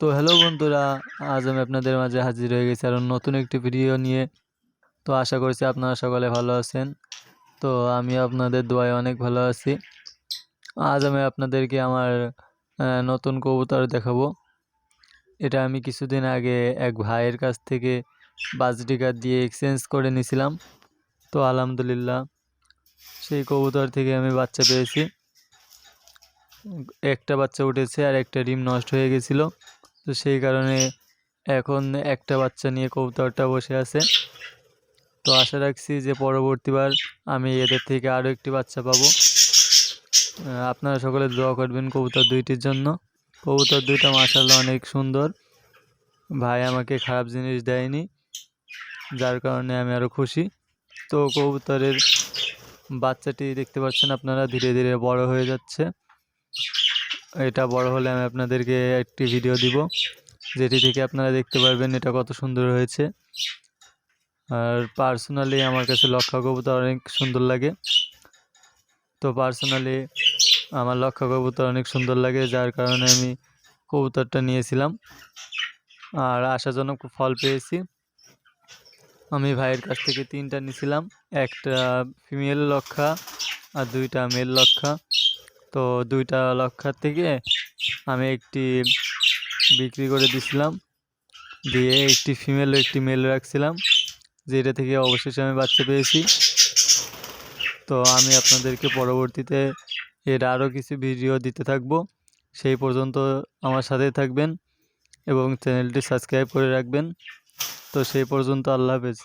তো হ্যালো বন্ধুরা, আজ আমি আপনাদের মাঝে হাজির হয়ে গেছি আর নতুন একটি ভিডিও নিয়ে। তো আশা করছি আপনারা সকলে ভালো আছেন। তো আমি আপনাদের দোয়ায় অনেক ভালো আছি। আজ আমি আপনাদেরকে আমার নতুন কবুতর দেখাবো। এটা আমি কিছুদিন আগে এক ভাইয়ের কাছ থেকে বাজরিকার দিয়ে এক্সচেঞ্জ করে নিয়েছিলাম। তো আলহামদুলিল্লাহ সেই কবুতর থেকে আমি বাচ্চা পেয়েছি। একটা বাচ্চা উঠেছে আর একটা ডিম নষ্ট হয়ে গেছিলো। তো সেই কারণে এখন একটা বাচ্চা নিয়ে কবুতরটা বসে আছে। তো আশা রাখছি যে পরবর্তীবার আমি এদের থেকে আরও একটি বাচ্চা পাবো। আপনারা সকলে দোয়া করবেন কবুতর দুইটির জন্য। কবুতর দুইটা মাশাআল্লাহ অনেক সুন্দর। ভাই আমাকে খারাপ জিনিস দেয়নি, যার কারণে আমি আরও খুশি। তো কবুতরের বাচ্চাটি দেখতে পাচ্ছেন আপনারা ধীরে ধীরে বড় হয়ে যাচ্ছে। এটা বড় হলে আমি আপনাদেরকে একটি ভিডিও দিব, যেটি থেকে আপনারা দেখতে পারবেন এটা কত সুন্দর হয়েছে। আর পার্সোনালি আমার কাছে লক্ষা কবুতর অনেক সুন্দর লাগে। তো পার্সোনালি আমার লক্ষা কবুতর অনেক সুন্দর লাগে, যার কারণে আমি কবুতরটা নিয়েছিলাম আর আশাজনক ফল পেয়েছি। আমি ভাইয়ের কাছ থেকে 3টা নিয়েছিলাম, একটা ফিমেল লক্ষা আর 2টা মেল লক্ষা। তো 2টা লক্ষার থেকে আমি একটি বিক্রি করে দিয়েছিলাম, দিয়ে একটি ফিমেল একটি মেল রাখছিলাম, যেটা থেকে অবশেষে আমি বাচ্চা পেয়েছি। তো আমি আপনাদেরকে পরবর্তীতে এর আরও কিছু ভিডিও দিতে থাকবো। সেই পর্যন্ত আমার সাথে থাকবেন এবং চ্যানেলটি সাবস্ক্রাইব করে রাখবেন। তো সেই পর্যন্ত আল্লাহ হাফেজ।